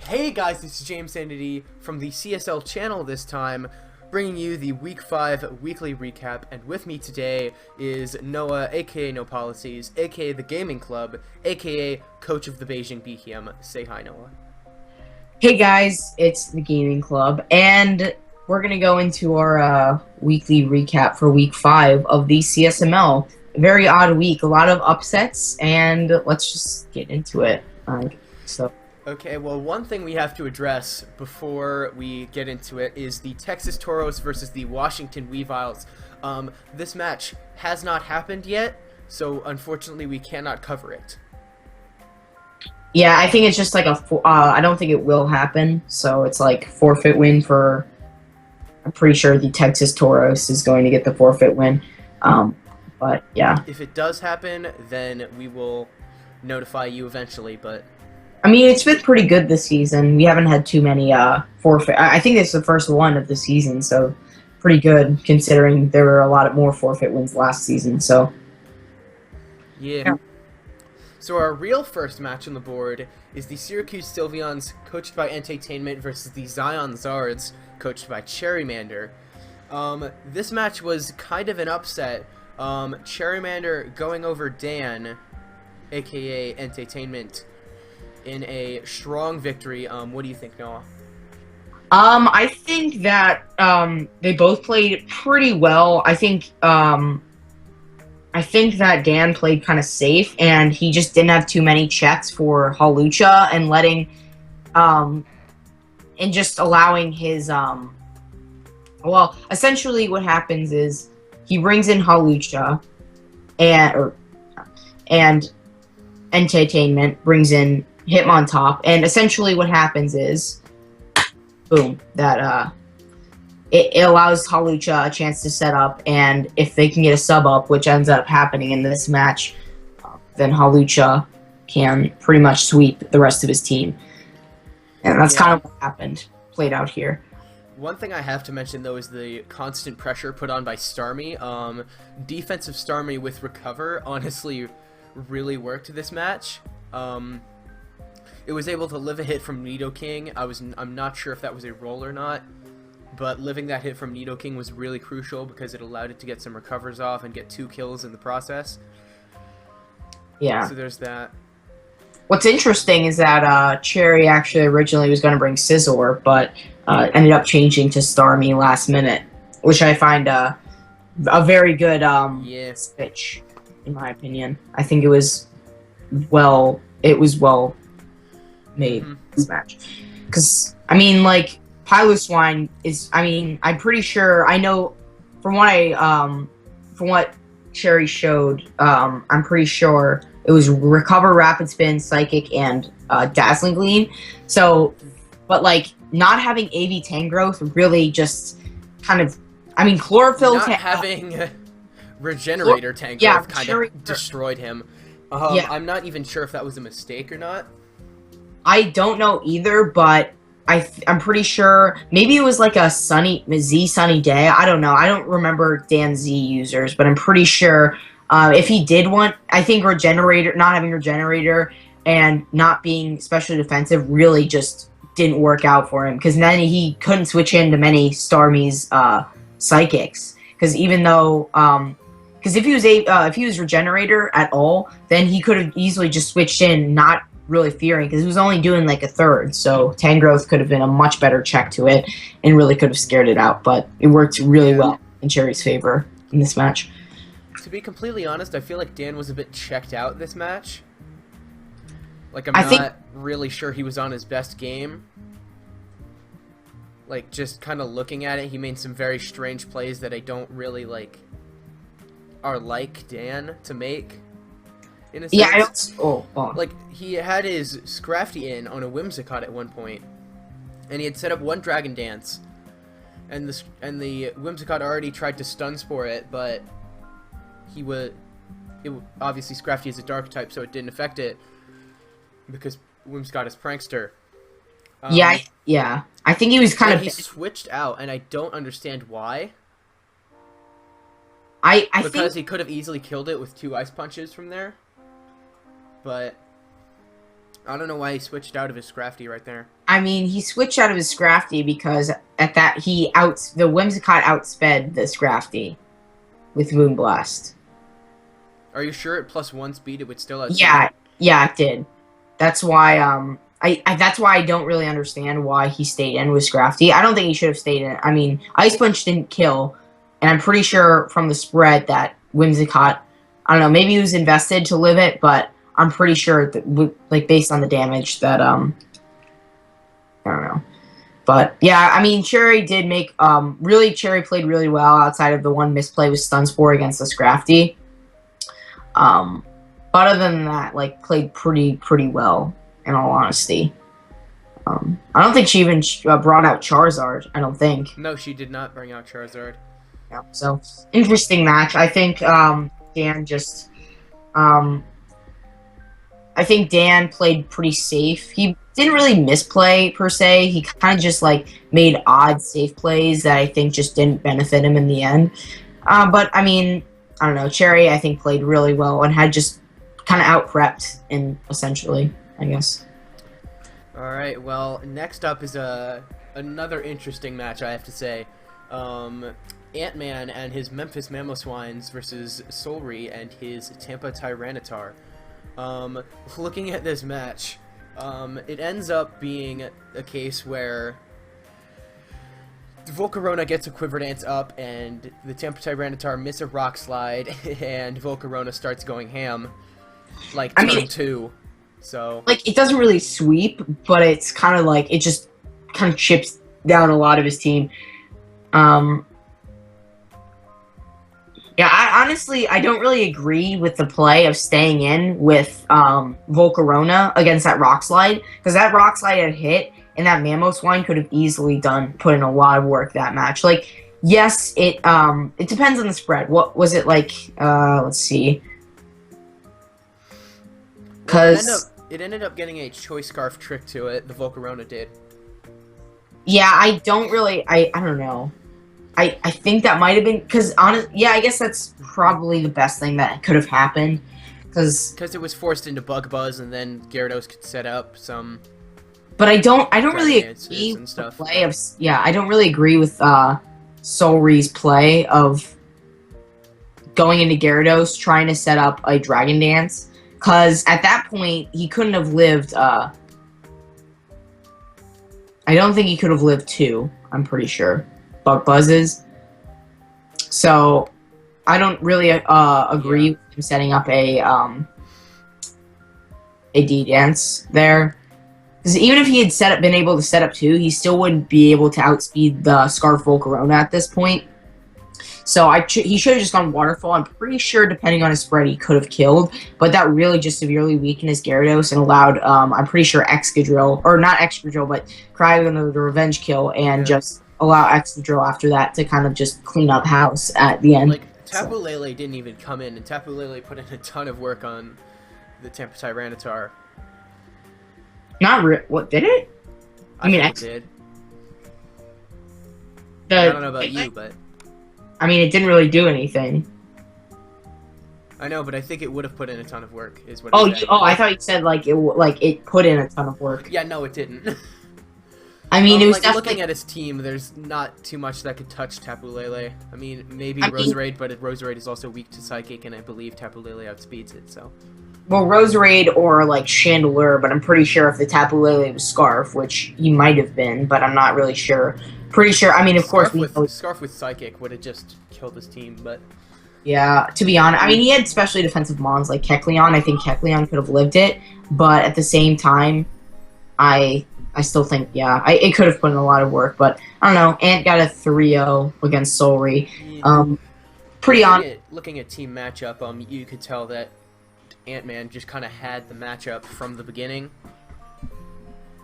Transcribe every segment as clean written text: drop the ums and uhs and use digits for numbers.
Hey guys, this is Jamesanity from the CSL channel this time, bringing you the Week 5 weekly recap, and with me today is Noah, aka NoPolicies, aka the Gaming Club, aka Coach of the Beijing BKM. Say hi, Noah. Hey guys, it's the Gaming Club, and we're gonna go into our weekly recap for Week 5 of the CSML. A very odd week, a lot of upsets, and let's just get into it. Okay, well, one thing we have to address before we get into it is the Texas Toros versus the Washington Weaviles. This match has not happened yet, so unfortunately we cannot cover it. Yeah, I think it's just like I don't think it will happen, so it's like forfeit win for. I'm pretty sure the Texas Toros is going to get the forfeit win, but yeah. If it does happen, then we will notify you eventually, but I mean, it's been pretty good this season. We haven't had too many forfeit. I think it's the first one of the season, so pretty good considering there were a lot more forfeit wins last season. So yeah. So our real first match on the board is the Syracuse Sylveons, coached by Entertainment, versus the Zion Zards, coached by Cherrymander. This match was kind of an upset. Cherrymander going over Dan, aka Entertainment, in a strong victory. What do you think, Noah? I think that they both played pretty well. I think that Dan played kind of safe, and he just didn't have too many checks for Halucha and and just allowing his well, essentially what happens is he brings in Halucha and Entertainment brings in Hitmontop, and essentially what happens is boom, that it allows Halucha a chance to set up, and if they can get a sub up, which ends up happening in this match, then Halucha can pretty much sweep the rest of his team. And that's kind of what played out here. One thing I have to mention, though, is the constant pressure put on by Starmie. Defensive Starmie with Recover honestly really worked this match. It was able to live a hit from Nidoking. I'm not sure if that was a roll or not, but living that hit from Nidoking was really crucial because it allowed it to get some recovers off and get 2 kills in the process. Yeah. So there's that. What's interesting is that Cherry actually originally was going to bring Scizor, but ended up changing to Starmie last minute, which I find a very good switch, in my opinion. I think it was well made this match, because I mean, like, Piloswine is, I mean, I'm pretty sure, I know from what Cherry showed, I'm pretty sure it was Recover, Rapid Spin, Psychic, and Dazzling Gleam. So, but like, not having AV Tangrowth really just kind of, I mean, Chlorophyll not having Regenerator Tangrowth kind of destroyed him. I'm not even sure if that was a mistake or not. I don't know either, but I'm pretty sure maybe it was like a sunny day. I don't know. I don't remember Dan Z users, but I'm pretty sure if he did want, I think Regenerator, not having Regenerator and not being especially defensive really just didn't work out for him, because then he couldn't switch into many Starmie's psychics, because even though because if he was Regenerator at all, then he could have easily just switched in, not really fearing, because he was only doing like a third, so Tangrowth could have been a much better check to it and really could have scared it out, but it worked really well in Cherry's favor in this match. To be completely honest, I feel like Dan was a bit checked out this match. Like, I'm not really sure he was on his best game. Like, just kind of looking at it, he made some very strange plays that I don't really like, are like Dan to make. In a sense. Yeah, like, he had his Scrafty in on a Whimsicott at one point, and he had set up one Dragon Dance, and the Whimsicott already tried to Stun Spore it, but obviously Scrafty is a Dark type, so it didn't affect it because Whimsicott is Prankster. Yeah. I think he was kind of. He switched out, and I don't understand why. Because he could have easily killed it with 2 Ice Punches from there. But I don't know why he switched out of his Scrafty right there. I mean, he switched out of his Scrafty because at that the Whimsicott outsped the Scrafty with Moonblast. Are you sure at +1 speed it would still outspeed? Yeah, it did. That's why that's why I don't really understand why he stayed in with Scrafty. I don't think he should have stayed in. I mean, Ice Punch didn't kill, and I'm pretty sure from the spread that Whimsicott, I don't know, maybe he was invested to live it, but I'm pretty sure that, like, based on the damage that, I don't know. But, yeah, I mean, Cherry did make, Cherry played really well outside of the one misplay with Stun Spore against the Scrafty. But other than that, like, played pretty well, in all honesty. I don't think she even brought out Charizard, I don't think. No, she did not bring out Charizard. Yeah, so, interesting match. I think, Dan just, I think Dan played pretty safe. He didn't really misplay, per se. He kind of just, like, made odd safe plays that I think just didn't benefit him in the end. But, I mean, I don't know. Cherry, I think, played really well and had just kind of out-prepped, essentially, I guess. All right, well, next up is another interesting match, I have to say. Ant-Man and his Memphis Mamoswines versus Solry and his Tampa Tyranitar. Looking at this match, it ends up being a case where Volcarona gets a Quiver Dance up, and the Tampa Tyranitar miss a Rock Slide, and Volcarona starts going ham, like turn 2. So, like, it doesn't really sweep, but it's kind of like it just kind of chips down a lot of his team. Yeah, I don't really agree with the play of staying in with Volcarona against that Rock Slide, because that Rock Slide had hit, and that Mamoswine could have easily put in a lot of work that match. Like, yes, it depends on the spread. What was it like? Let's see. Because it ended up getting a Choice Scarf trick to it. The Volcarona did. Yeah, I don't know. I think that might have been because I guess that's probably the best thing that could have happened because it was forced into Bug Buzz, and then Gyarados could set up some. But I don't really agree with the play of I don't really agree with Solry's play of going into Gyarados trying to set up a Dragon Dance, because at that point he couldn't have lived. I don't think he could have lived 2. I'm pretty sure. Bug Buzzes. So I don't really agree with him setting up a D dance there, because even if he had been able to set up 2, he still wouldn't be able to outspeed the Scarf Volcarona at this point. So he should have just gone Waterfall. I'm pretty sure, depending on his spread, he could have killed, but that really just severely weakened his Gyarados and allowed I'm pretty sure Excadrill, or not Excadrill, but Cryogonal the Revenge Kill, and just allow Excadrill after that to kind of just clean up house at the end. Like, Tapu Lele didn't even come in, and Tapu Lele put in a ton of work on the Tampa Tyranitar. What, did it? I mean, it did. I don't know about you, but... I mean, it didn't really do anything. I know, but I think it would have put in a ton of work, is what I thought you said, it put in a ton of work. Yeah, no, it didn't. I mean, it was definitely... Looking at his team, there's not too much that could touch Tapu Lele. I mean, maybe Roserade, but Roserade is also weak to Psychic, and I believe Tapu Lele outspeeds it, so... Well, Roserade or, like, Chandelure, but I'm pretty sure if the Tapu Lele was Scarf, which he might have been, but I'm not really sure. Pretty sure, I mean, of course... Scarf with Psychic would have just killed his team, but... Yeah, to be honest, I mean, he had especially defensive mons like Kecleon. I think Kecleon could have lived it, but at the same time, I still think, it could have put in a lot of work, but I don't know. Ant got a 3-0 against Solry. Pretty looking at team matchup, you could tell that Ant-Man just kind of had the matchup from the beginning.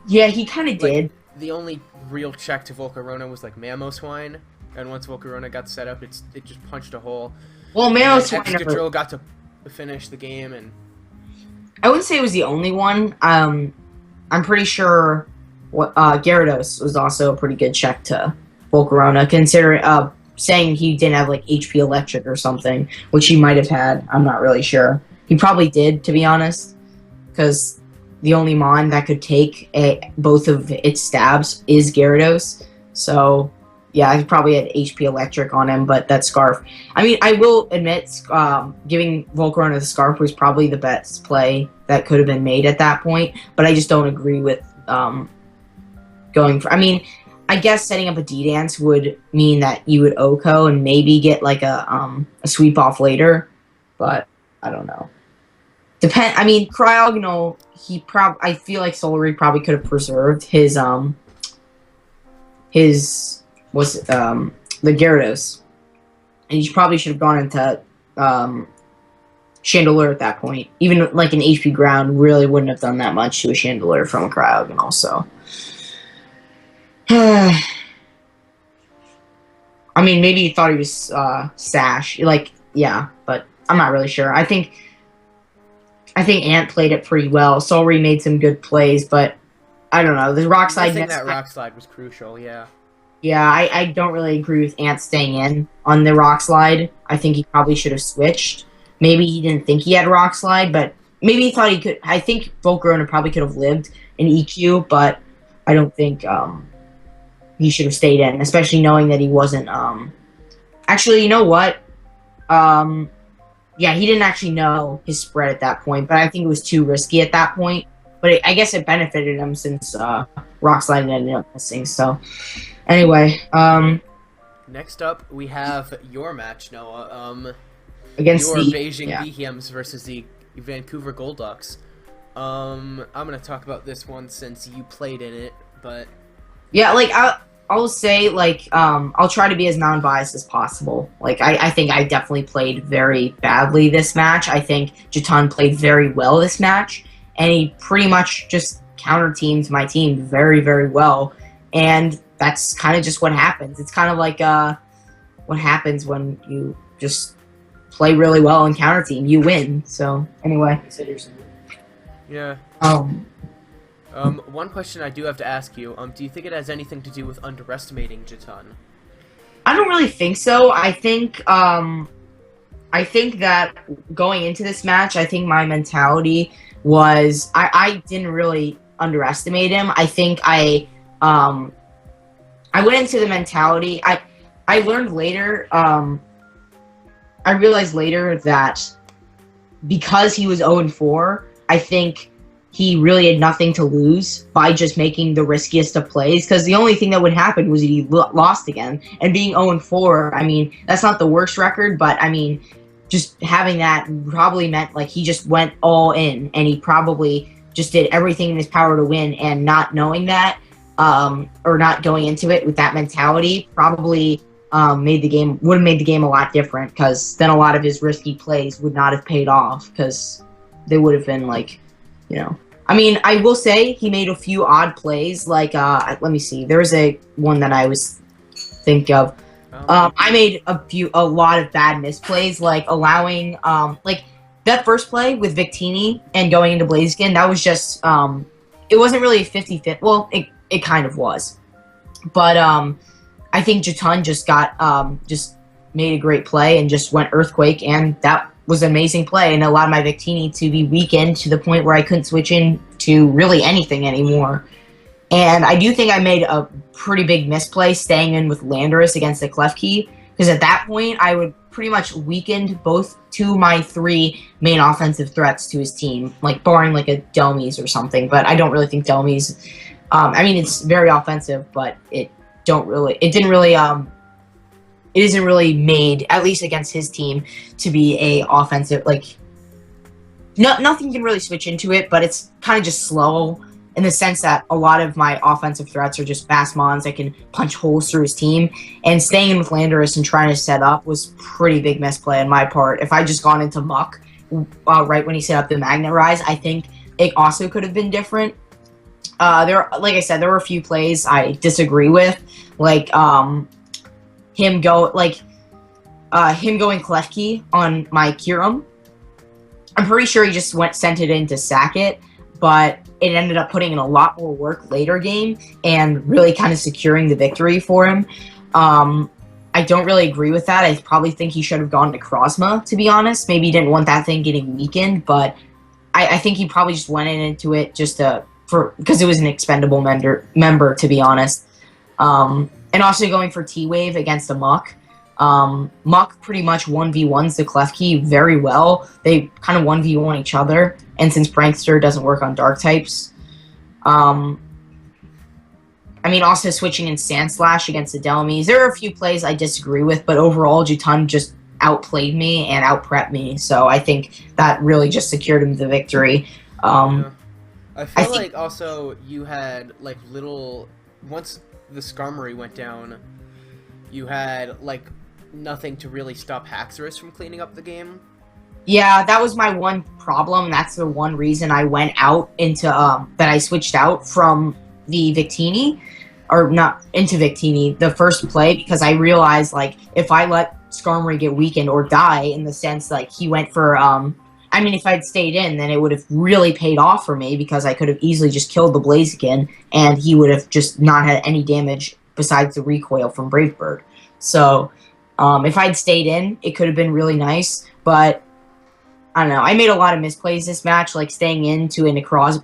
Yeah, he kind of did. The only real check to Volcarona was like Mamoswine, and once Volcarona got set up, it just punched a hole. Well, Mamoswine Excadrill got to finish the game, and I wouldn't say it was the only one. I'm pretty sure Gyarados was also a pretty good check to Volcarona, considering saying he didn't have like HP Electric or something, which he might have had. I'm not really sure. He probably did, to be honest, because the only mon that could take both of its stabs is Gyarados. So yeah, he probably had HP Electric on him, but that Scarf. I mean, I will admit, giving Volcarona the Scarf was probably the best play that could have been made at that point, but I just don't agree with going for... I mean, I guess setting up a D-Dance would mean that you would OHKO and maybe get like a sweep off later, but I don't know. I mean, Cryogonal, I feel like Solary probably could have preserved his the Gyarados, and he probably should have gone into Chandelure at that point. Even like an HP Ground really wouldn't have done that much to a Chandelure from a Cryogonal. So, I mean, maybe he thought he was Sash, like, yeah, but I'm not really sure. I think Ant played it pretty well. Solary made some good plays, but I don't know. The Rock Slide... I think that Rock Slide was crucial, yeah. Yeah, I don't really agree with Ant staying in on the Rock Slide. I think he probably should have switched. Maybe he didn't think he had Rock Slide, but maybe he thought he could... I think Volcarona probably could have lived in EQ, but I don't think he should have stayed in, especially knowing that he wasn't... Actually, you know what? Yeah, he didn't actually know his spread at that point, but I think it was too risky at that point. But I guess it benefited him since Rock Slide ended up missing. So, anyway, next up we have your match, Noah. Against your the Beijing Behemoths versus the Vancouver Golducks. I'm gonna talk about this one since you played in it, but yeah, like I'll say, like, I'll try to be as non-biased as possible. Like, I think I definitely played very badly this match. I think Jatan played very well this match, and he pretty much just counter-teamed my team very, very well. And that's kind of just what happens. It's kind of like what happens when you just play really well and counter-team. You win. So, anyway. Yeah. One question I do have to ask you, do you think it has anything to do with underestimating Jatan? I don't really think so. I think that going into this match, I think my mentality was I didn't really underestimate him. I think I went into the mentality. I learned later, I realized later that because he was 0-4, I think he really had nothing to lose by just making the riskiest of plays, because the only thing that would happen was he lost again. And being 0-4, I mean, that's not the worst record, but I mean, just having that probably meant like he just went all in, and he probably just did everything in his power to win, and not knowing that, or not going into it with that mentality, probably would have made the game a lot different, because then a lot of his risky plays would not have paid off, because they would have been like, you know. I mean, I will say he made a few odd plays. Like, let me see. There was one that I was think of. I made a lot of bad misplays, like allowing, like that first play with Victini and going into Blaziken. That was just, it wasn't really a 50-50. Well, it kind of was, but I think Jatan just made a great play and just went Earthquake, and that was an amazing play, and allowed my Victini to be weakened to the point where I couldn't switch in to really anything anymore. And I do think I made a pretty big misplay staying in with Landorus against the Klefki, because at that point I would pretty much weakened two of my 3 main offensive threats to his team, like barring like a Delmies or something. But I don't really think Delmies. I mean, it's very offensive, but it isn't really made, at least against his team, to be a offensive, like, nothing can really switch into it, but it's kind of just slow in the sense that a lot of my offensive threats are just fast mons that can punch holes through his team, and staying in with Landorus and trying to set up was pretty big misplay on my part. If I just gone into Muck right when he set up the Magnet Rise, I think it also could have been different. Like I said, there were a few plays I disagree with, like, him going Klefki on my Kyurem. I'm pretty sure he just sent it in to sack it, but it ended up putting in a lot more work later game and really kind of securing the victory for him. I don't really agree with that. I probably think he should have gone to Krosma, to be honest. Maybe he didn't want that thing getting weakened, but I think he probably just went into it just because it was an expendable member, to be honest. And also going for T-Wave against a Muck. Muck pretty much 1v1s the Klefki very well. They kind of 1v1 each other, and since Prankster doesn't work on Dark types, I mean, also switching in Sandslash against the Delamies. There are a few plays I disagree with, but overall, Jutun just outplayed me and outprepped me, so I think that really just secured him the victory. Yeah. I feel like also you had like once the Skarmory went down, you had like nothing to really stop Haxorus from cleaning up the game. Yeah, that was my one problem. That's the one reason I went out into that I switched out from the Victini, or not into Victini, the first play, because I realized like if I let Skarmory get weakened or die, in the sense like he went for I mean, if I'd stayed in, then it would have really paid off for me, because I could have easily just killed the Blaziken and he would have just not had any damage besides the recoil from Brave Bird. So if I'd stayed in, it could have been really nice, but I don't know. I made a lot of misplays this match, like staying into a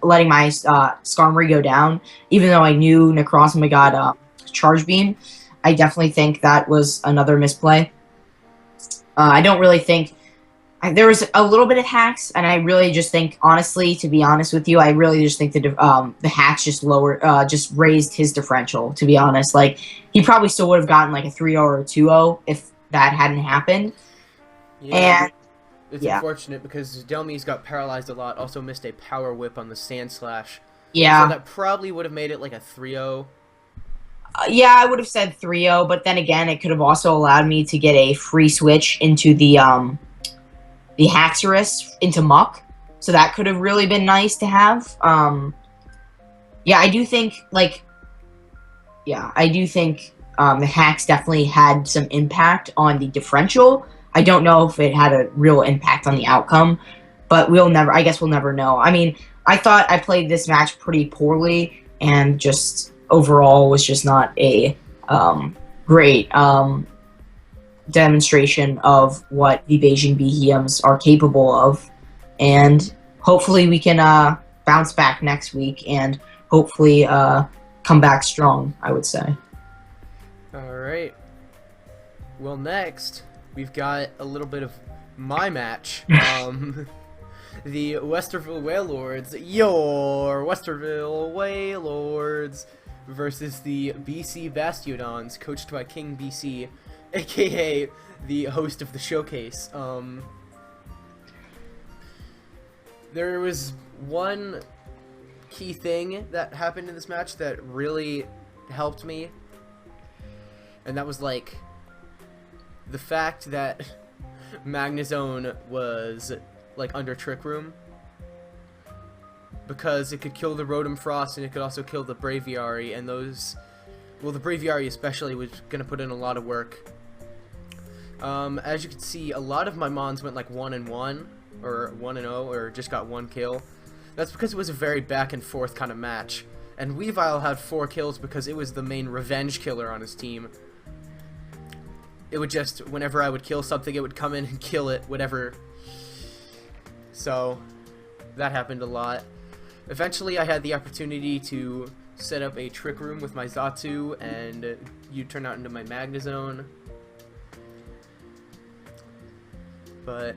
letting my Skarmory go down, even though I knew Necrozma got Charge Beam. I definitely think that was another misplay. I don't really think... there was a little bit of hacks, and I really just think, honestly, to be honest with you, I really just think the hacks just raised his differential, to be honest. Like, he probably still would have gotten like a 3-0 or a 2-0 if that hadn't happened. Yeah. And it's unfortunate because Delmies got paralyzed a lot, also missed a power whip on the Sandslash. Yeah. So that probably would have made it like a 3-0. Yeah, I would have said 3-0, but then again, it could have also allowed me to get a free switch into the Haxorus into Muck. So that could have really been nice to have. Yeah, I do think, like... Yeah, I do think the hacks definitely had some impact on the differential. I don't know if it had a real impact on the outcome, but I guess we'll never know. I mean, I thought I played this match pretty poorly, and just overall was just not a great demonstration of what the Beijing Behemoths are capable of. And hopefully we can bounce back next week and hopefully come back strong, I would say. Alright. Well, next, we've got a little bit of my match. The Westerville Wailords, your Westerville Wailords, versus the BC Bastiodons, coached by King BC, aka the host of the showcase. There was one key thing that happened in this match that really helped me, and that was like the fact that Magnezone was like under Trick Room, because it could kill the Rotom Frost and it could also kill the Braviary, and those, well, the Braviary especially was gonna put in a lot of work. As you can see, a lot of my Mons went like 1-1 or 1-0 or just got 1 kill. That's because it was a very back and forth kind of match, and Weavile had 4 kills because it was the main revenge killer on his team. It would just, whenever I would kill something, it would come in and kill it, whatever. So that happened a lot. Eventually I had the opportunity to set up a Trick Room with my Xatu, and you turn out into my Magnezone. But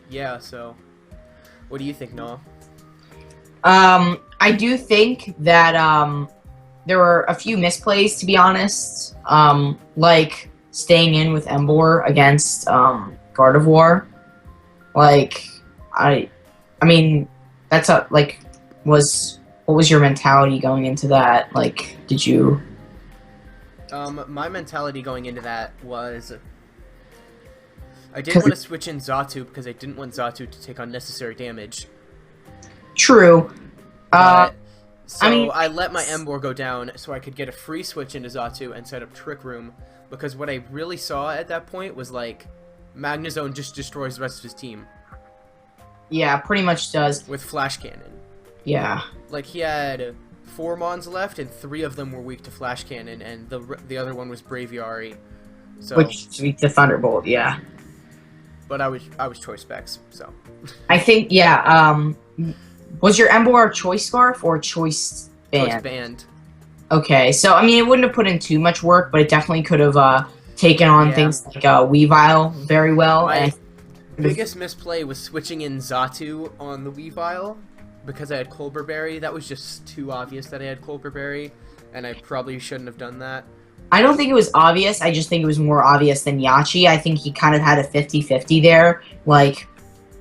yeah, so what do you think, Noah? I do think that there were a few misplays, to be honest. Like staying in with Emboar against Gardevoir. Like, I mean, that's a, like, what was your mentality going into that? Like, did you... My mentality going into that was, I didn't want to switch in Xatu because I didn't want Xatu to take unnecessary damage. True. So I mean, I let my Emboar go down so I could get a free switch into Xatu and set up Trick Room, because what I really saw at that point was like Magnezone just destroys the rest of his team. Yeah, pretty much does. With Flash Cannon. Yeah. Like, he had 4 Mons left, and 3 of them were weak to Flash Cannon, and the other one was Braviary. So, which is the Thunderbolt, yeah. But I was choice specs, so. I think, yeah, Was your Embor a choice scarf or a choice Choice band? band. Okay, so I mean, it wouldn't have put in too much work, but it definitely could have taken on Yeah. things like Weavile very well. And My I could have, biggest misplay was switching in Xatu on the Weavile because I had Colberberry. That was just too obvious that I had Colberberry, and I probably shouldn't have done that. I don't think it was obvious. I just think it was more obvious than Yachi. I think he kind of had a 50-50 there, like,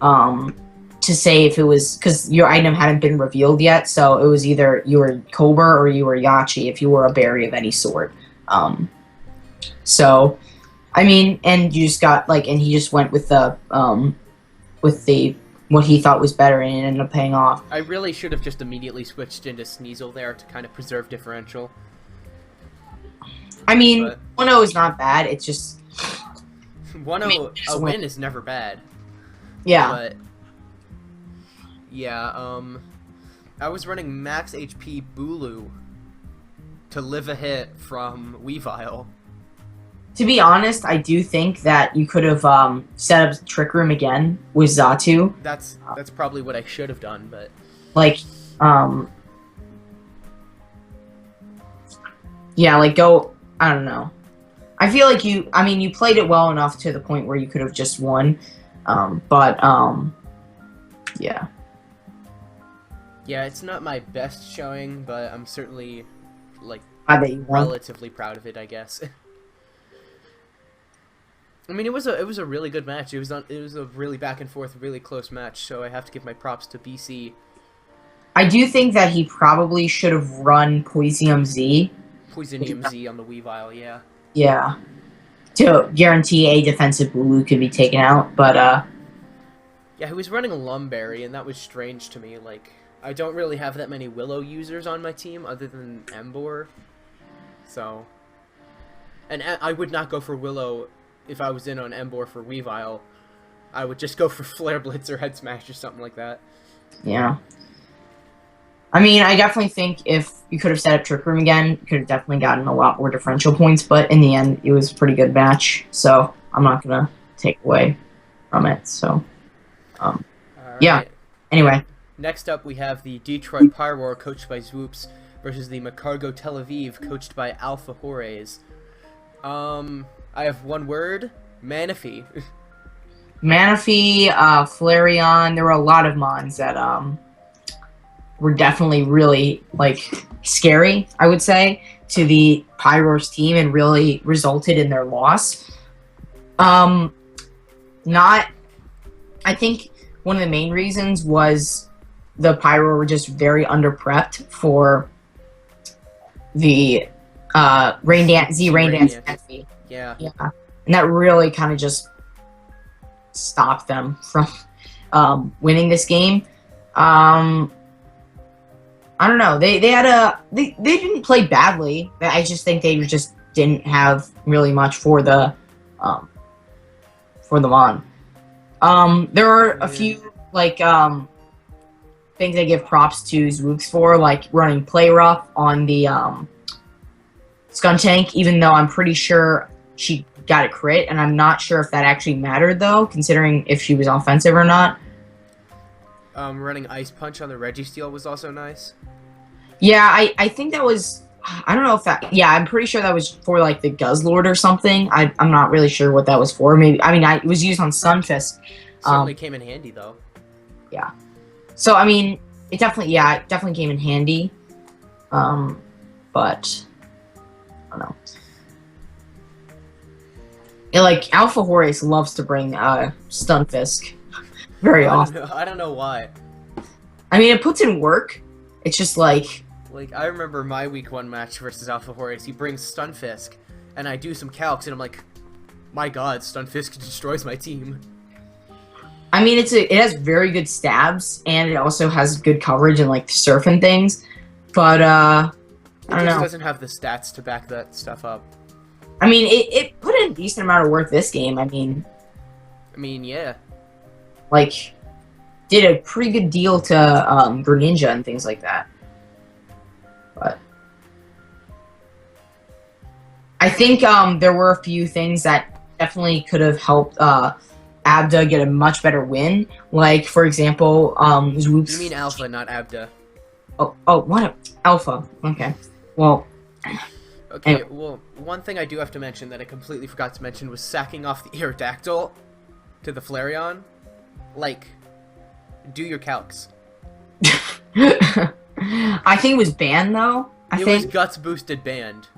to say if it was because your item hadn't been revealed yet, so it was either you were Colbur or you were Yachi if you were a berry of any sort. So, I mean, and you just got like, and he just went with the what he thought was better, and it ended up paying off. I really should have just immediately switched into Sneasel there to kind of preserve differential. I mean, But 1-0 is not bad. It's just 1-0, a win is never bad. yeah. But yeah, I was running max HP Bulu to live a hit from Weavile. To be honest, I do think that you could have set up Trick Room again with Xatu. That's probably what I should have done, but Like, yeah, like go. I don't know. I feel like you. I mean, you played it well enough to the point where you could have just won. Yeah. yeah, it's not my best showing, but I'm certainly like I bet you won. relatively proud of it, I guess. I mean, it was a really good match. It was a really back and forth, really close match. So I have to give my props to BC. I do think that he probably should have run Poisium Z. Poisonium Z on the Weavile, yeah. Yeah. To guarantee a defensive Bulu could be taken out, but Yeah, he was running a Lumberry, and that was strange to me. Like, I don't really have that many Willow users on my team other than Embor. So, and I would not go for Willow if I was in on Embor for Weavile. I would just go for Flare Blitz or Head Smash or something like that. yeah. I mean, I definitely think if you could have set up Trick Room again, you could have definitely gotten a lot more differential points, but in the end, it was a pretty good match, so I'm not going to take away from it, so, yeah. Alright. Anyway. Next up, we have the Detroit Pyroar, coached by Zwoops, versus the Macargo Tel Aviv, coached by Alpha Hores. I have one word, Manaphy. Manaphy, Flareon, there were a lot of mons that, were definitely really, like, scary, I would say, to the Pyroar's team and really resulted in their loss. I think one of the main reasons was the Pyroar were just very under-prepped for the Rain Dance Manaphy. Yeah. Yeah. And that really kind of just stopped them from winning this game. I don't know. They didn't play badly. I just think they just didn't have really much for the Mon. There are a few like things I give props to Zwoops for, like running Play Rough on the Skuntank, even though I'm pretty sure she got a crit, and I'm not sure if that actually mattered though, considering if she was offensive or not. Running Ice Punch on the Registeel was also nice. Yeah, I think that was, I don't know if that, yeah, I'm pretty sure that was for like the Guzzlord or something. I'm not really sure what that was for. Maybe, I mean, it was used on Sunfisk. Certainly came in handy though. Yeah. So, I mean, it definitely came in handy. But, I don't know. Like, Alpha Horus loves to bring Stunfisk very often. I don't know why. I mean, it puts in work. It's just like... Like, I remember my week 1 match versus Alpha Horus. He brings Stunfisk, and I do some calcs, and I'm like, my god, Stunfisk destroys my team. I mean, it has very good stabs, and it also has good coverage and, like, surf and things. But, I don't know. It doesn't have the stats to back that stuff up. I mean, it put in a decent amount of work this game. I mean, yeah. Like, did a pretty good deal to Greninja and things like that. But I think there were a few things that definitely could have helped Abda get a much better win. Like, for example, You mean Alpha, not Abda. What? Alpha. Okay. Well, Okay, anyway. well, one thing I do have to mention that I completely forgot to mention was sacking off the Aerodactyl to the Flareon. Like, do your calcs. I think it was banned, though. It was Guts boosted banned.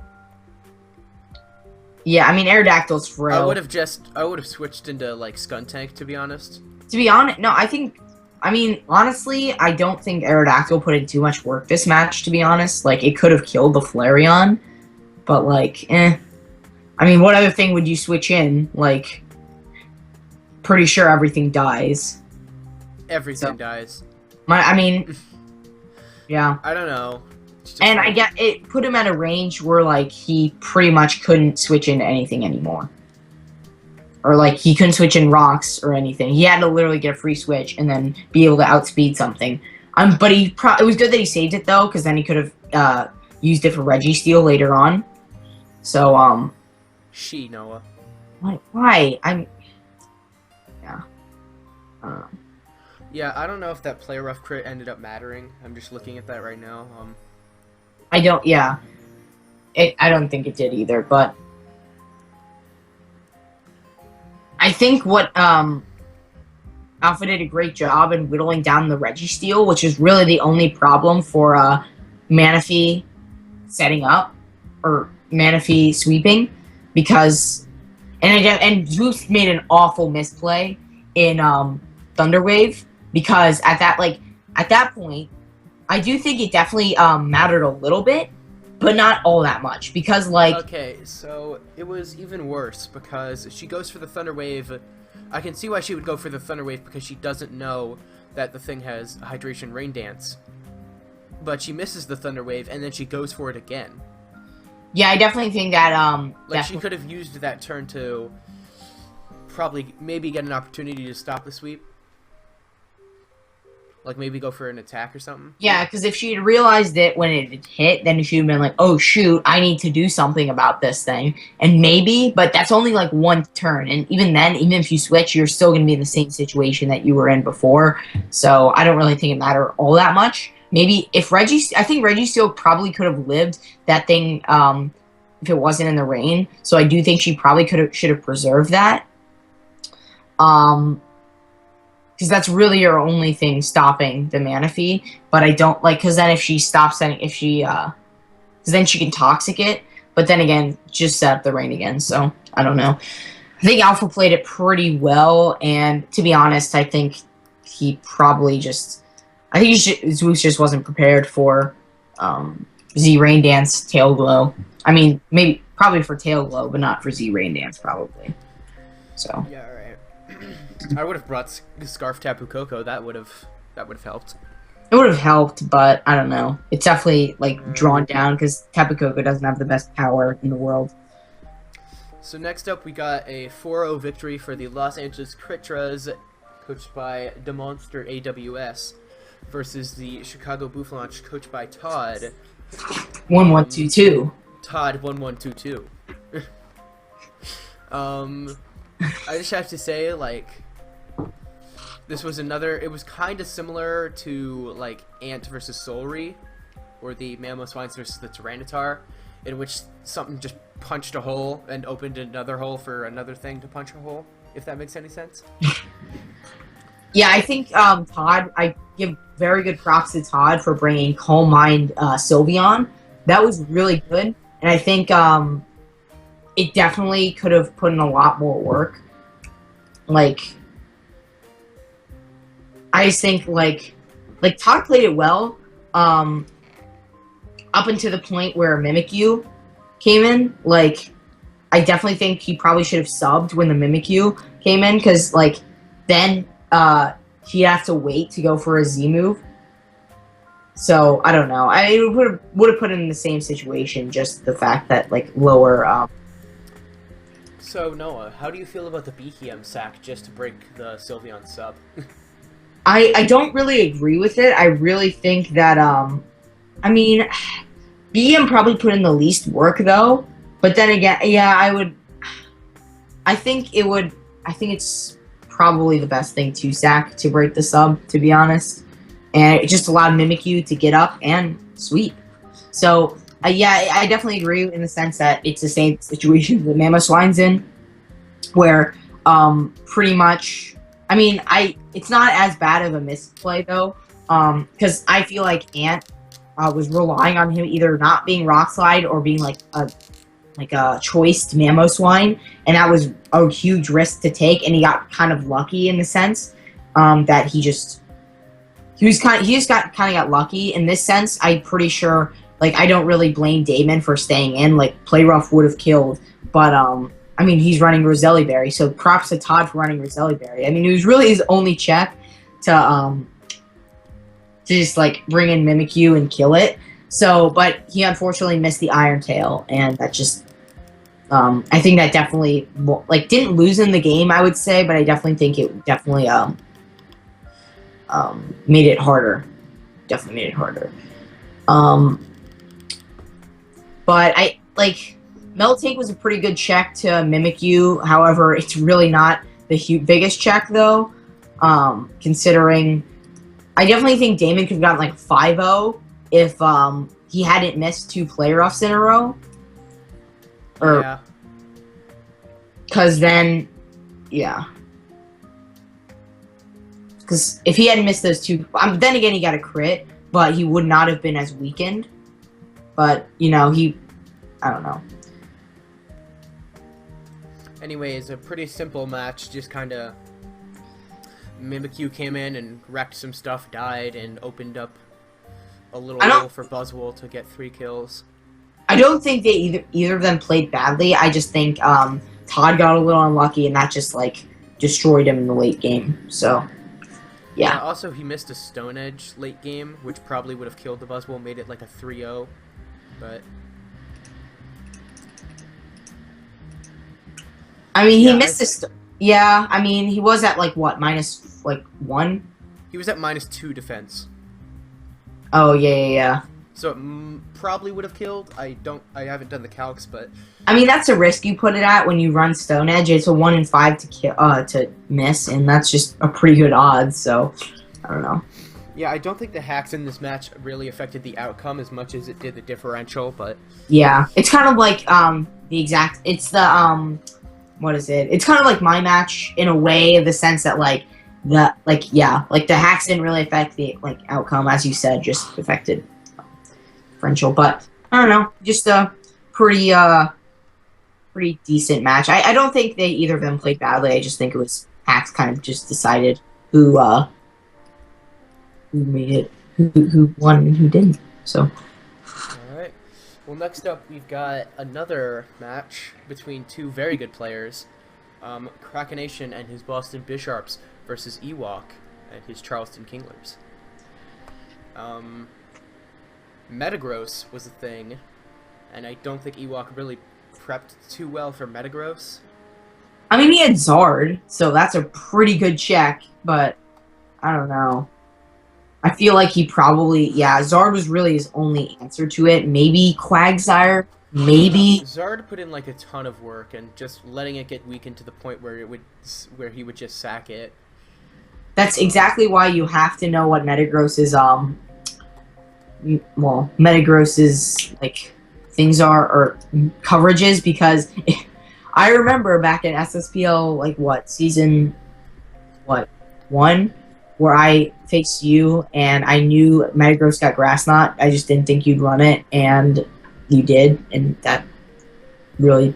Yeah, I mean, Aerodactyl's frail. I would have switched into, like, Skuntank, to be honest. To be honest, no, honestly, I don't think Aerodactyl put in too much work this match, to be honest. Like, it could have killed the Flareon, but, like, I mean, what other thing would you switch in? Like, pretty sure everything dies. Everything dies. Yeah. I don't know. And I get it put him at a range where, like, he pretty much couldn't switch into anything anymore. Or, like, he couldn't switch in rocks or anything. He had to literally get a free switch and then be able to outspeed something. But it was good that he saved it, though, because then he could have used it for Registeel later on. So, Noah. Why? Yeah. Yeah, I don't know if that play rough crit ended up mattering. I'm just looking at that right now. I don't think it did either, but I think what Alpha did a great job in whittling down the Registeel, which is really the only problem for Manaphy setting up or Manaphy sweeping, because and Zeus made an awful misplay in Thunderwave, because at that point, I do think it definitely mattered a little bit, but not all that much, because, like... Okay, so it was even worse, because she goes for the Thunder Wave. I can see why she would go for the Thunder Wave, because she doesn't know that the thing has Hydration Rain Dance. But she misses the Thunder Wave, and then she goes for it again. Yeah, I definitely think that, she could have used that turn to maybe get an opportunity to stop the sweep. Like, maybe go for an attack or something? Yeah, because if she had realized it when it hit, then she would have been like, oh, shoot, I need to do something about this thing. And maybe, but that's only, like, one turn. And even then, even if you switch, you're still going to be in the same situation that you were in before. So I don't really think it mattered all that much. Maybe if I think Registeel probably could have lived that thing if it wasn't in the rain. So I do think she probably should have preserved that. Because that's really your only thing stopping the Manaphy. But I don't like, because then if she stops setting, because then she can Toxic it. But then again, just set up the rain again. So I don't know. I think Alpha played it pretty well, and to be honest, I think he probably Zeus just wasn't prepared for Z Rain Dance Tail Glow. I mean, probably for Tail Glow, but not for Z Rain Dance, probably. So. Yeah, alright. I would have brought Scarf Tapu Koko. That would have helped. It would have helped, but I don't know. It's definitely drawn down because Tapu Koko doesn't have the best power in the world. So next up, we got a 4-0 victory for the Los Angeles Critras, coached by DeMonster AWS, versus the Chicago Bouffalonche, coached by Todd. 1122. Todd 1122. I just have to say, this was it was kind of similar to, Ant versus Solry, or the Mamoswines versus the Tyranitar, in which something just punched a hole and opened another hole for another thing to punch a hole, if that makes any sense. Yeah, I think, Todd, I give very good props to Todd for bringing Calm Mind Sylveon. That was really good, and I think, it definitely could have put in a lot more work. I just think, Todd played it well, up until the point where Mimikyu came in. I definitely think he probably should have subbed when the Mimikyu came in, because, then, he'd have to wait to go for a Z move. So, I don't know. I would have put him in the same situation, just the fact that, lower, So, Noah, how do you feel about the BKM sack just to break the Sylveon sub? I don't really agree with it. I really think that, BM probably put in the least work, though. But then again, yeah, I think it's probably the best thing to sack to break the sub, to be honest. And it just allowed Mimikyu to get up and sweep. So, yeah, I definitely agree in the sense that it's the same situation that Mamoswine's in, where pretty much, I mean, it's not as bad of a misplay, though, because I feel like Ant was relying on him either not being Rock Slide or being like a choiced Mamoswine, and that was a huge risk to take, and he got kind of lucky in the sense that he just got lucky in this sense. I'm pretty sure, like, I don't really blame Damon for staying in. Like, Play Rough would have killed, but I mean, he's running Roselli Berry, so props to Todd for running Roselli Berry. I mean, it was really his only check to just like bring in Mimikyu and kill it. So, but he unfortunately missed the Iron Tail, and that just, I think that definitely, like, didn't lose in the game, I would say, but I definitely think it definitely, made it harder. Definitely made it harder. But Meltank was a pretty good check to Mimikyu, however, it's really not the biggest check, though, considering, I definitely think Damon could have gotten, like, 5-0, if he hadn't missed 2 Play Roughs in a row. Or, yeah. Because then, yeah. Because if he hadn't missed those 2, then again he got a crit, but he would not have been as weakened. But, you know, I don't know. Anyways, a pretty simple match, just kind of Mimikyu came in and wrecked some stuff, died, and opened up a little hole for Buzzwole to get 3 kills. I don't think they either of them played badly. I just think Todd got a little unlucky, and that just, like, destroyed him in the late game. So, yeah. Also, he missed a Stone Edge late game, which probably would have killed the Buzzwole, made it like a 3-0. But I mean, he missed this. Yeah, I mean, he was at, like, what, -1? He was at -2 defense. Oh, yeah. So it probably would have killed. I haven't done the calcs, but I mean, that's a risk you put it at when you run Stone Edge. It's a 1 in 5 to kill, to miss, and that's just a pretty good odds. So, I don't know. Yeah, I don't think the hacks in this match really affected the outcome as much as it did the differential, but yeah, it's kind of like it's the what is it? It's kind of like my match in a way, in the sense that the hacks didn't really affect the outcome, as you said, just affected differential. But I don't know, just a pretty decent match. I don't think either of them played badly. I just think it was hacks kind of just decided who made it, who won and who didn't. So. Alright. Well, next up, we've got another match between 2 very good players. Krakenation and his Boston Bisharps versus Ewok and his Charleston Kinglers. Metagross was a thing, and I don't think Ewok really prepped too well for Metagross. I mean, he had Zard, so that's a pretty good check, but I don't know. I feel like he probably, Zard was really his only answer to it. Maybe Quagsire, maybe. Zard put in like a ton of work, and just letting it get weakened to the point where he would just sack it. That's exactly why you have to know what Metagross's Metagross's things are, or coverages, because I remember back in SSPL season 1, where I faced you, and I knew Metagross got Grass Knot. I just didn't think you'd run it, and you did, and that really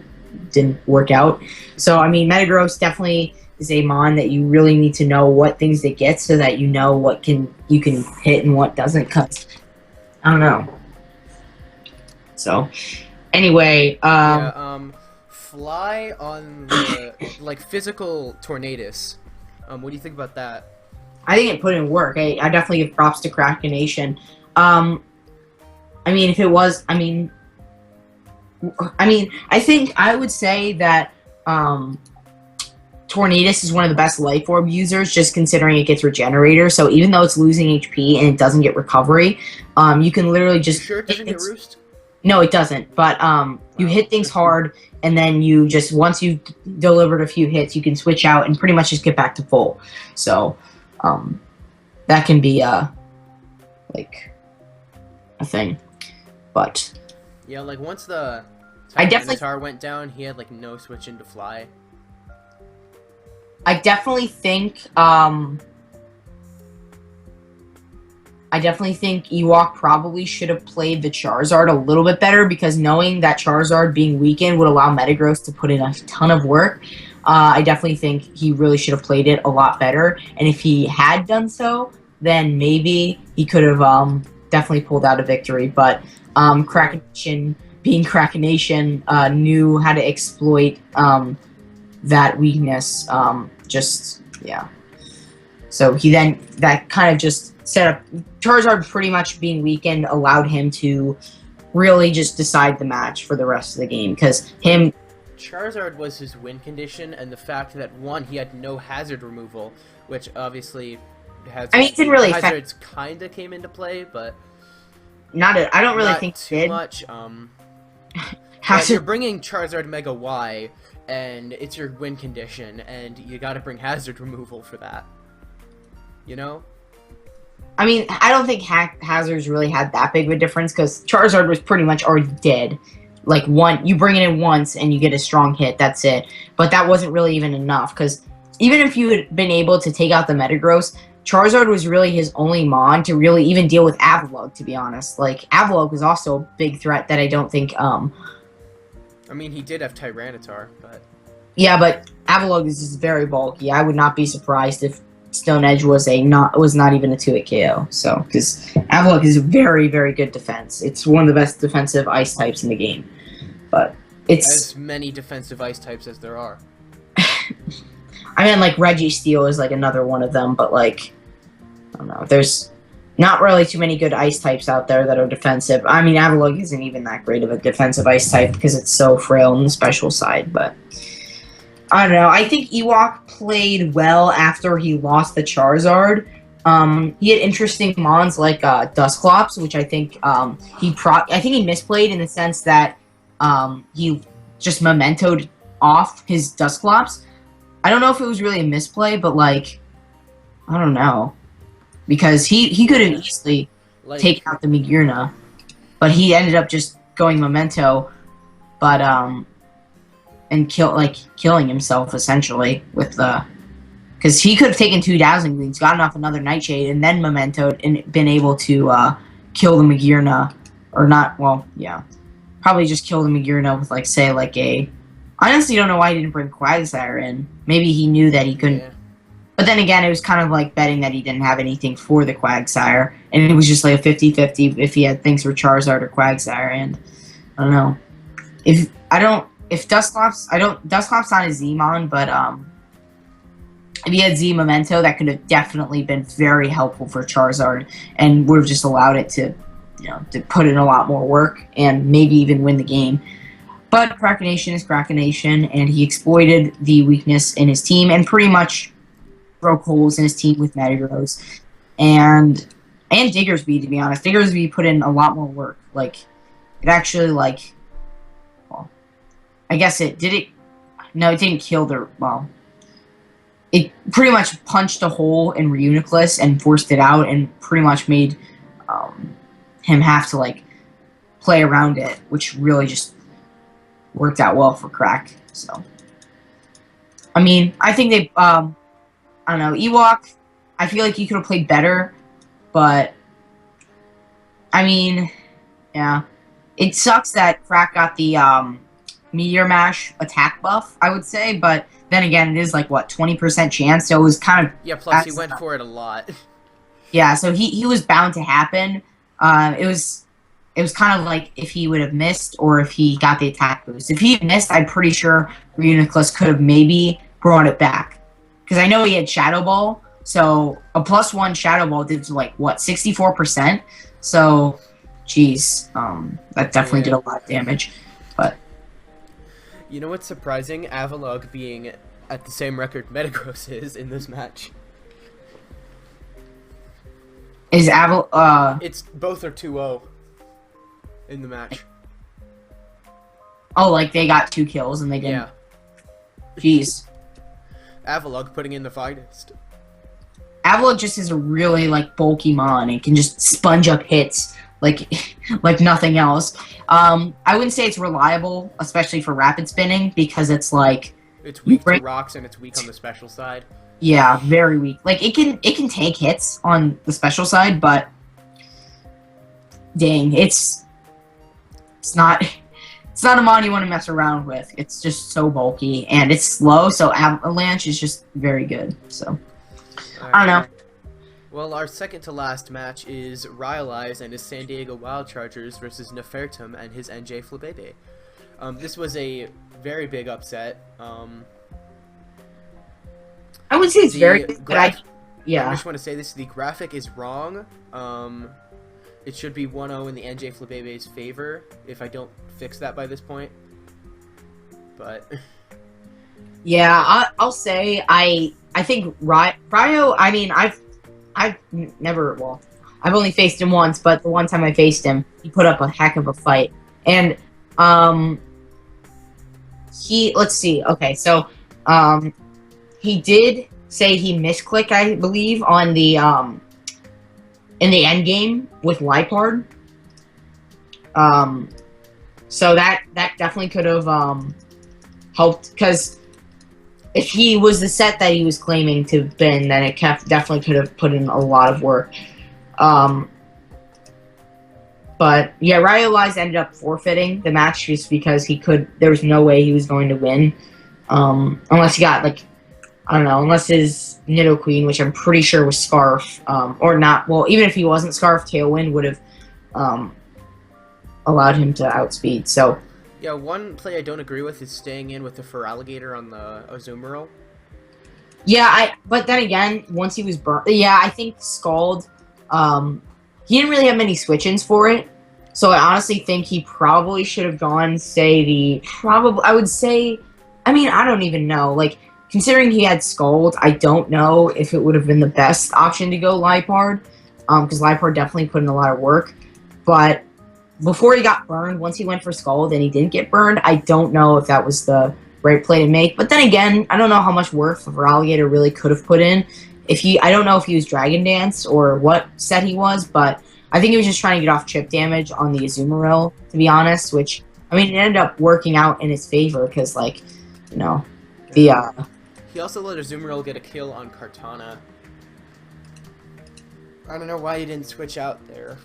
didn't work out. So, I mean, Metagross definitely is a mon that you really need to know what things it gets, so that you know what you can hit and what doesn't, because I don't know. So, anyway, Fly on the physical Tornadus. What do you think about that? I think it put in work. I definitely give props to Krakenation. I mean, if it was, I think I would say that Tornadus is one of the best Life Orb users, just considering it gets Regenerator. So even though it's losing HP and it doesn't get recovery, you can literally just... You sure it doesn't get Roost? No, it doesn't. But you Wow. hit things hard, and then you just once you've delivered a few hits, you can switch out and pretty much just get back to full. So um, that can be like a thing. But Yeah, like once the I definitely, Tyranitar went down, he had like no switch into fly. I definitely think Ewok probably should have played the Charizard a little bit better because knowing that Charizard being weakened would allow Metagross to put in a ton of work. I definitely think he really should have played it a lot better. And if he had done so, then maybe he could have definitely pulled out a victory. But Krakenation, being Krakenation, knew how to exploit that weakness. Just, yeah. So he then, that kind of just set up, Charizard pretty much being weakened allowed him to really just decide the match for the rest of the game. Because Charizard was his win condition, and the fact that, one, he had no hazard removal, which obviously has... I mean, it didn't really hazards kind of came into play, but... I don't really think too it did. much. But you're bringing Charizard Mega Y, and it's your win condition, and you gotta bring hazard removal for that. You know? I mean, I don't think hazards really had that big of a difference because Charizard was pretty much already dead. Like, you bring it in once and you get a strong hit, that's it. But that wasn't really even enough because even if you had been able to take out the Metagross, Charizard was really his only Mon to really even deal with Avalugg, to be honest. Like, Avalugg was also a big threat that I don't think, I mean, he did have Tyranitar, but... Yeah, but Avalugg is just very bulky. I would not be surprised if Stone Edge was not even a 2-hit KO. So, because Avalugg is a very, very good defense. It's one of the best defensive ice types in the game. But it's... As many defensive ice types as there are. I mean, like, Registeel is, like, another one of them, but, like, I don't know. There's not really too many good ice types out there that are defensive. I mean, Avalugg isn't even that great of a defensive ice type because it's so frail on the special side, but... I don't know. I think Ewok played well after he lost the Charizard. He had interesting mons like Dusclops, which I think I think he misplayed in the sense that he just mementoed off his Dusclops. I don't know if it was really a misplay, but like I don't know because he could have easily taken out the Magearna, but he ended up just going memento, but and killing himself essentially with the, because he could have taken 2 Dazzling Gleams, gotten off another Nightshade, and then mementoed and been able to kill the Magearna, or not. Well, yeah, probably just kill the Magearna with say a. I honestly don't know why he didn't bring Quagsire in. Maybe he knew that he couldn't. Yeah. But then again, it was kind of like betting that he didn't have anything for the Quagsire, and it was just like a 50-50 if he had things for Charizard or Quagsire, and I don't know. If Dusclops not a Z-Mon, but if he had Z Memento, that could have definitely been very helpful for Charizard and would have just allowed it to, to put in a lot more work and maybe even win the game. But Krakenation is Krakenation, and he exploited the weakness in his team and pretty much broke holes in his team with Metagross and Diggersby, to be honest. Diggersby put in a lot more work. Like, it actually, I guess it didn't kill it pretty much punched a hole in Reuniclus and forced it out and pretty much made him have to play around it, which really just worked out well for Crack. So I mean, I think they I don't know, Ewok, I feel like he could have played better, but I mean, yeah. It sucks that Crack got the Meteor Mash attack buff, I would say, but then again, it is 20% chance, so it was kind of... Yeah, plus he went for it a lot. Yeah, so he was bound to happen. It was kind of like if he would have missed or if he got the attack boost. If he had missed, I'm pretty sure Reuniclus could have maybe brought it back. Because I know he had Shadow Ball, so a +1 Shadow Ball did 64%. So, geez, that definitely did a lot of damage. But you know what's surprising? Avalugg being at the same record Metagross is in this match. Is It's both are 2-0 in the match. Oh, like they got 2 kills and they didn't. Yeah. Jeez. Avalugg putting in the finest. Avalon just is a really like bulky mon and can just sponge up hits like like nothing else. I wouldn't say it's reliable, especially for rapid spinning, because it's like It's weak to rocks and it's weak on the special side. yeah, very weak. Like it can take hits on the special side, but dang, it's not it's not a mon you want to mess around with. It's just so bulky and it's slow, so Avalanche is just very good. So I don't know. Well, our second to last match is Ryalize and his San Diego Wild Chargers versus Nefertum and his NJ Flabebe. This was a very big upset. I would say it's very good, but I just want to say this: the graphic is wrong. It should be 1-0 in the NJ Flabebe's favor if I don't fix that by this point. But yeah, I'll say I think Ryo. I mean, I've never I've only faced him once, but the one time I faced him, he put up a heck of a fight. And let's see. Okay, so he did say he misclicked, I believe, on the in the end game with Lipard. So that definitely could have helped, because if he was the set that he was claiming to have been, then it definitely could have put in a lot of work. But yeah, Ryalize ended up forfeiting the match just because there was no way he was going to win. Unless he got, like, I don't know, unless his Nidoqueen, which I'm pretty sure was Scarf, or not, well, even if he wasn't Scarf, Tailwind would have allowed him to outspeed, so. Yeah, one play I don't agree with is staying in with the Feraligatr on the Azumarill. Yeah, but then again, once he was burnt, yeah, I think Scald, he didn't really have many switch-ins for it, so I honestly think he probably should have gone, say, I would say, I mean, I don't even know, like, considering he had Scald, I don't know if it would have been the best option to go Lipard, because Lipard definitely put in a lot of work, but before he got burned, once he went for Scald and he didn't get burned, I don't know if that was the right play to make. But then again, I don't know how much work the Feraligatr really could have put in. I don't know if he was Dragon Dance or what set he was, but I think he was just trying to get off chip damage on the Azumarill, to be honest, which, I mean, it ended up working out in his favor because, like, you know, the... He also let Azumarill get a kill on Kartana. I don't know why he didn't switch out there.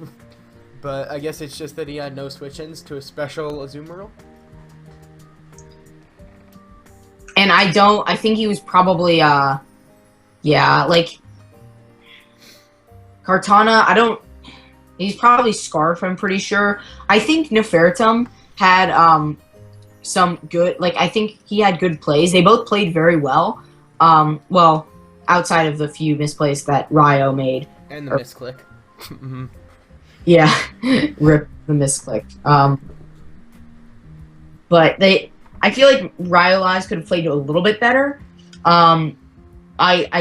But I guess it's just that he had no switch-ins to a special Azumarill. And I think he was probably, yeah, like, Kartana, he's probably Scarf, I'm pretty sure. I think Nefertum had, some good, like, I think he had good plays. They both played very well. Well, outside of the few misplays that Ryo made. And the misclick. Yeah, rip the misclick. But I feel like Ryalize could have played a little bit better. I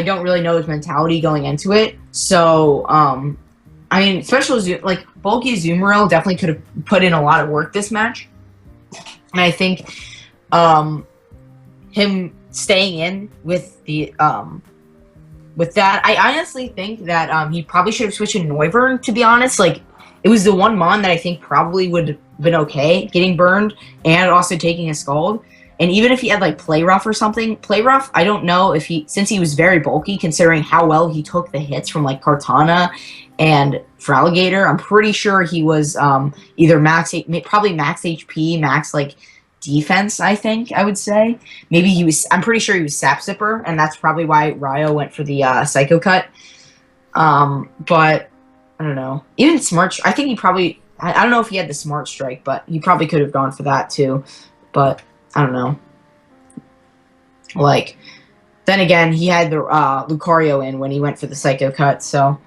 don't really know his mentality going into it. So, I mean, like, bulky Azumarill definitely could have put in a lot of work this match. And I think him staying in with the with that, I honestly think that he probably should have switched to Noivern, to be honest. Like, it was the one mon that I think probably would have been okay getting burned and also taking a Scald. And even if he had, like, Play Rough or something, Play Rough, I don't know if since he was very bulky, considering how well he took the hits from, like, Kartana and Feraligatr, I'm pretty sure he was either probably max HP, max, like, defense, I think, I would say. Maybe I'm pretty sure he was Sap Zipper, and that's probably why Ryo went for the Psycho Cut. But I don't know. Even Smart, I think he probably, I don't know if he had the Smart Strike, but he probably could have gone for that too. But I don't know. Like, then again, he had the Lucario in when he went for the Psycho Cut, so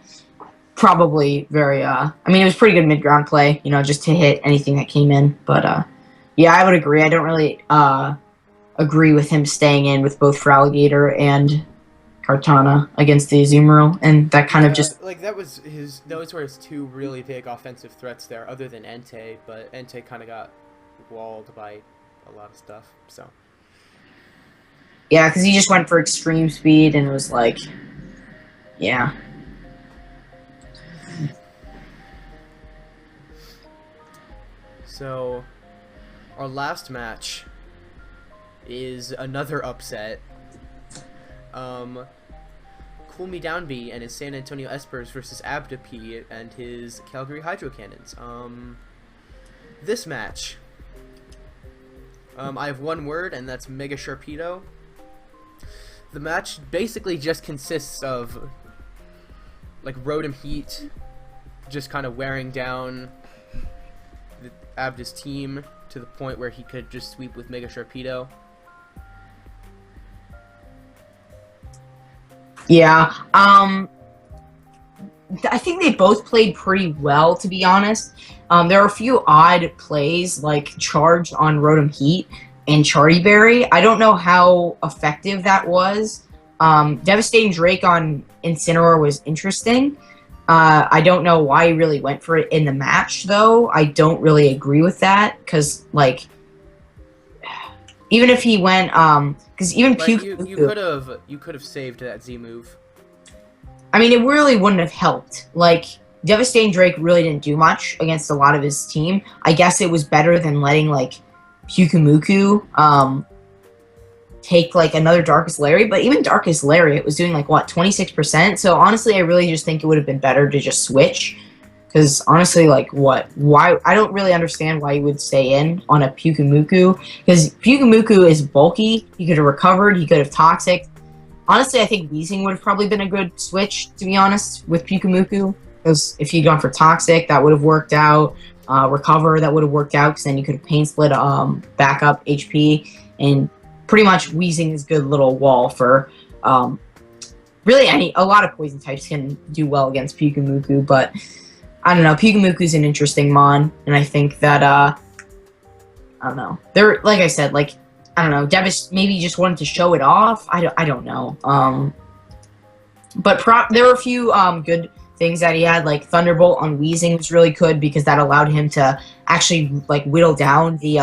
probably very, I mean, it was pretty good mid-ground play, you know, just to hit anything that came in. But, yeah, I would agree. I don't really agree with him staying in with both Feraligatr and Kartana against the Azumarill, and that kind of just... Like, those were his two really big offensive threats there, other than Entei, but Entei kind of got walled by a lot of stuff. So Yeah, because he just went for extreme speed and was like, yeah. So our last match is another upset. Cool Me Down B and his San Antonio Espers versus Abda P and his Calgary Hydro Cannons. This match, I have one word, and that's Mega Sharpedo. The match basically just consists of like Rotom Heat just kind of wearing down Abda's team to the point where he could just sweep with Mega Sharpedo. Yeah, I think they both played pretty well, to be honest. There are a few odd plays, like Charge on Rotom Heat and Charty Berry. I don't know how effective that was. Devastating Drake on Incineroar was interesting. I don't know why he really went for it in the match, though. I don't really agree with that, because, like, even if he went, because even Like, you could have saved that Z move. I mean, it really wouldn't have helped. Like, Devastating Drake really didn't do much against a lot of his team. I guess it was better than letting, like, Pyukumuku, take, like, another Darkest Lariat. But even Darkest Lariat was doing, like, what, 26%? So, honestly, I really just think it would have been better to just switch. Because, honestly, like, why? I don't really understand why you would stay in on a Pyukumuku. Because Pyukumuku is bulky. He could have recovered. He could have Toxic. Honestly, I think Weezing would have probably been a good switch, to be honest, with Pyukumuku. Because if he'd gone for Toxic, that would have worked out. Recover, that would have worked out, because then you could have Pain Split, back up HP. And pretty much Weezing is a good little wall for... really, a lot of poison types can do well against Pyukumuku, but... I don't know, Pyukumuku's an interesting mon, and I think that, I don't know. They're, like I said, like, I don't know, Devis maybe just wanted to show it off. I don't know. But there were a few, good things that he had, like Thunderbolt on Weezing was really good, because that allowed him to actually, like, whittle down the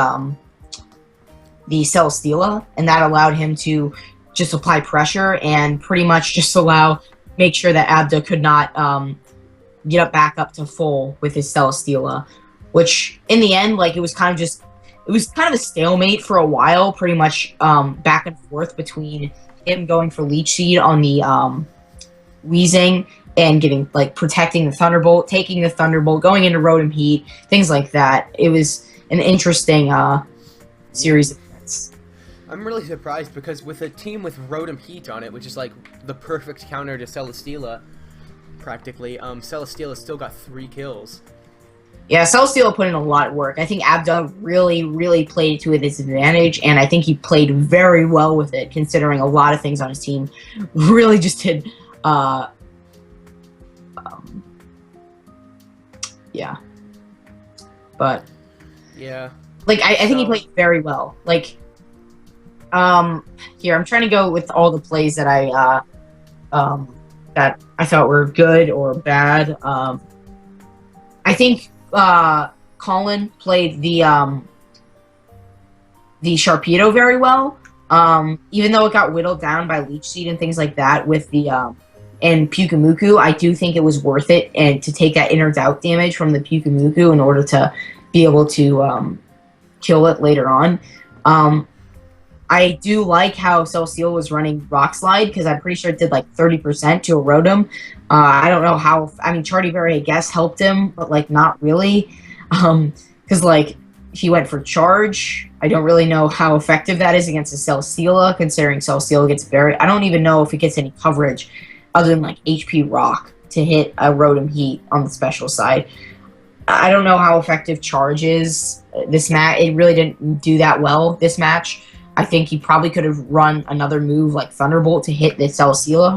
Celesteela, and that allowed him to just apply pressure and pretty much just make sure that Abda could not, get back up to full with his Celesteela, which in the end, like, it was kind of a stalemate for a while, pretty much back and forth between him going for Leech Seed on the Weezing and getting, like, protecting the Thunderbolt, taking the Thunderbolt, going into Rotom Heat, things like that. It was an interesting series of events. I'm really surprised, because with a team with Rotom Heat on it, which is like the perfect counter to Celesteela, practically, Celesteela still got 3 kills. Yeah, Celesteela put in a lot of work. I think Abda really, really played to his advantage, and I think he played very well with it, considering a lot of things on his team really just did, yeah. But, yeah. like, I think he played very well. Like, here, I'm trying to go with all the plays that that I thought were good or bad. I think Colin played the Sharpedo very well. Even though it got whittled down by Leech Seed and things like that with the and Pyukumuku, I do think it was worth it and to take that inner doubt damage from the Pyukumuku in order to be able to kill it later on. I do like how Celesteela was running Rock Slide, because I'm pretty sure it did like 30% to a Rotom. I don't know how... I mean, Charty Berry, I guess, helped him, but, like, not really. Because, like, he went for Charge. I don't really know how effective that is against a Celesteela, considering Celesteela gets very... I don't even know if it gets any coverage other than, like, HP Rock to hit a Rotom Heat on the special side. I don't know how effective Charge is this match. It really didn't do that well this match. I think he probably could have run another move like Thunderbolt to hit the Celesteela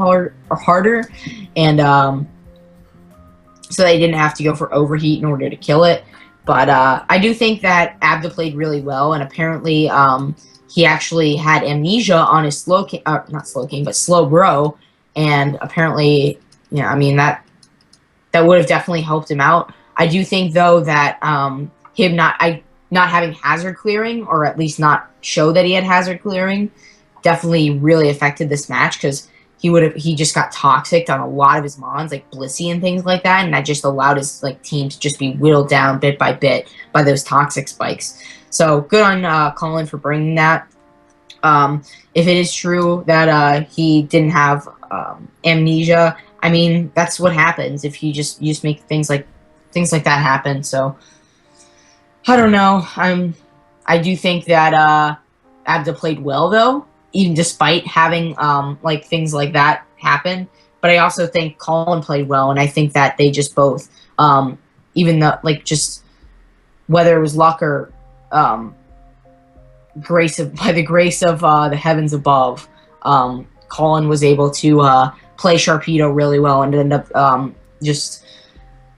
harder, and so they didn't have to go for Overheat in order to kill it. But I do think that Abda played really well, and apparently he actually had Amnesia on his Slowbro, and apparently, I mean, that would have definitely helped him out. I do think, though, that not having hazard clearing, or at least not show that he had hazard clearing, definitely really affected this match because he just got toxic on a lot of his mons, like Blissey and things like that, and that just allowed his like team to just be whittled down bit by bit by those toxic spikes. So good on Colin for bringing that. If it is true that he didn't have amnesia, I mean that's what happens if you just make things like that happen. So I don't know. I do think that Abda played well though, even despite having like things like that happen. But I also think Colin played well, and I think that they just both, even though like just whether it was luck or by the grace of the heavens above, Colin was able to play Sharpedo really well and end up just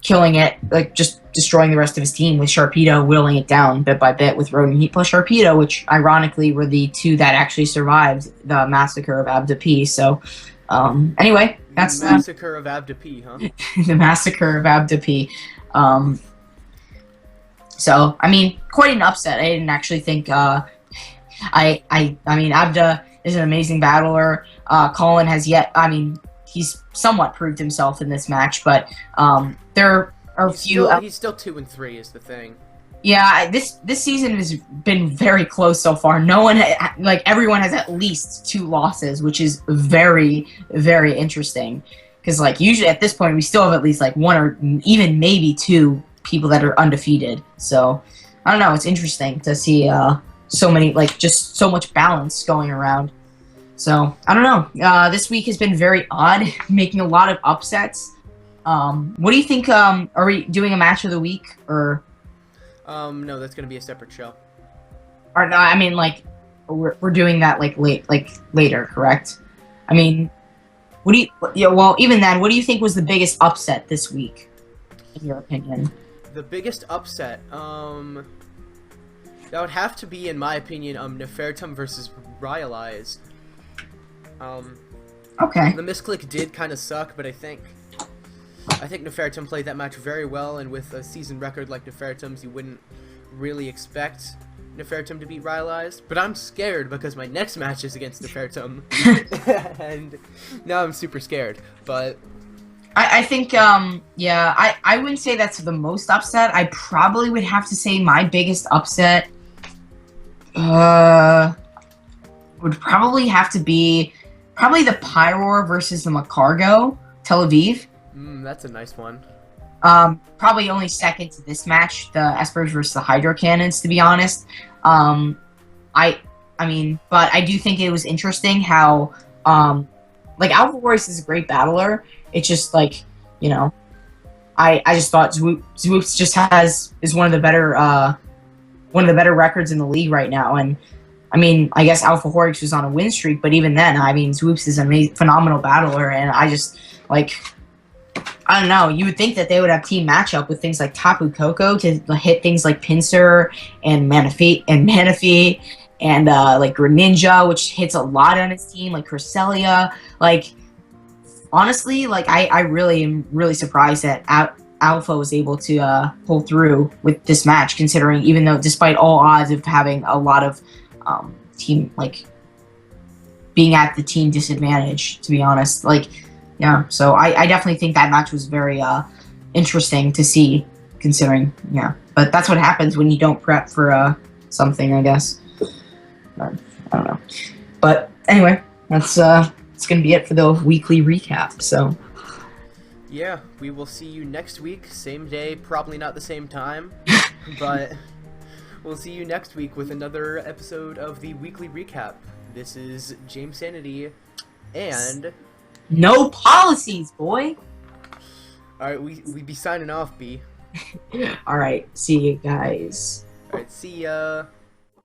killing it, like just destroying the rest of his team with Sharpedo, whittling it down bit by bit with Rodent Heat plus Sharpedo, which ironically were the two that actually survived the massacre of Abda P. So anyway, that's the massacre of Abda P, huh? the massacre of Abda P. So I mean, quite an upset. I didn't actually think. I mean, Abda is an amazing battler. Colin has yet. I mean, he's somewhat proved himself in this match, but there are a few. He's still 2-3 is the thing. Yeah, this season has been very close so far. No one, like everyone, has at least 2 losses, which is very, very interesting. Because like usually at this point, we still have at least like 1 or even maybe 2 people that are undefeated. So I don't know. It's interesting to see so many, like just so much balance going around. So I don't know. This week has been very odd, making a lot of upsets. What do you think? Are we doing a match of the week or? No, that's gonna be a separate show. Or no, I mean, like we're doing that like later, correct? I mean, what do you? Yeah, well, even then, what do you think was the biggest upset this week, in your opinion? The biggest upset, that would have to be, in my opinion, Nefertum versus Ryalize. Okay. The misclick did kind of suck, but I think Nefertum played that match very well, and with a season record like Nefertum's, you wouldn't really expect Nefertum to beat Ryalize. But I'm scared because my next match is against Nefertum, and now I'm super scared. But I think, yeah, I wouldn't say that's the most upset. I probably would have to say my biggest upset would probably have to be the Pyroar versus the Macargo, Tel Aviv. That's a nice one. Probably only second to this match, the Espers versus the Hydro Cannons, to be honest. I mean, but I do think it was interesting how, like, Alpha Voice is a great battler. It's just, like, you know, I just thought Zwoops just is one of the better records in the league right now. And, I mean, I guess Alpha Horix was on a win streak, but even then, I mean, Zwoops is a phenomenal battler, and I just, like, I don't know, you would think that they would have team matchup with things like Tapu Koko to hit things like Pinsir and Manaphy and like Greninja, which hits a lot on his team, like Cresselia. Like, honestly, like I really am really surprised that Alpha was able to pull through with this match, considering even though despite all odds of having a lot of team, like, being at the team disadvantage, to be honest. Like, yeah, so I definitely think that match was very interesting to see, considering, but that's what happens when you don't prep for something, I guess. I don't know. But anyway, that's it's gonna be it for the weekly recap. So yeah, we will see you next week, same day, probably not the same time, but we'll see you next week with another episode of the weekly recap. This is Jamesanity and NoPolicies, boy. Alright, we be signing off, B. Alright, see you guys. Alright, see ya.